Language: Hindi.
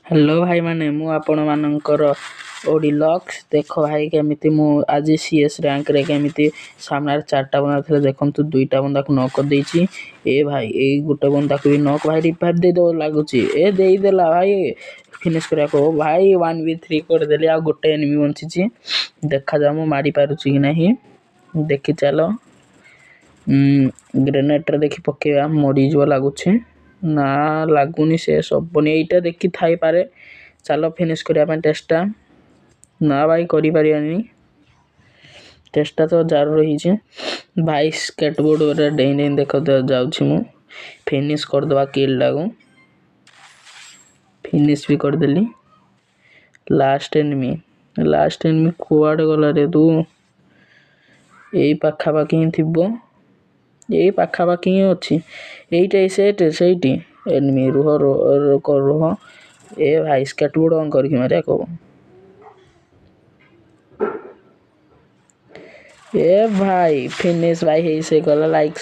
हेलो भाई माने मु आपण मानकर ओडिलक्स देख भाई केमिति मु आज सीएस रैंक रे केमिति सामने चारटा बंदा थे देखंतु दुईटा बंदा को नॉक कर देछि। ए भाई ए गुटे बंदा को भी नॉक भाई रिवाइव दे दो लागुछि ए देई देला भाई फिनिश करिया को भाई 1v3 कर देली आ गुटे एनिमी बंचिछि देखा जा मु मारी पारुछि कि नहीं देखि चलो। ग्रेनेड रे देखि पकेया मरी जो लागुछि ना लागुनी से सबनी एटा देखि थाई पारे चलो फिनिश करिया पन टेस्टा ना भाई करि परियानी टेस्टा तो जार रही छे भाई स्केटबोर्ड रे डेन डेन देखो जाउ छी मु फिनिश कर दवा किल लागो फिनिश भी कर देली। लास्ट एनिमी कोआड गला रे तू एई पाखा बाकी ही थिबो एई पाखा बाकी ही अछि एईटा सेठी एनिमी रुह ए भाई स्केटबोर्ड ऑन करके मारिया को ए भाई फिनिश भाई हे से गला लाइक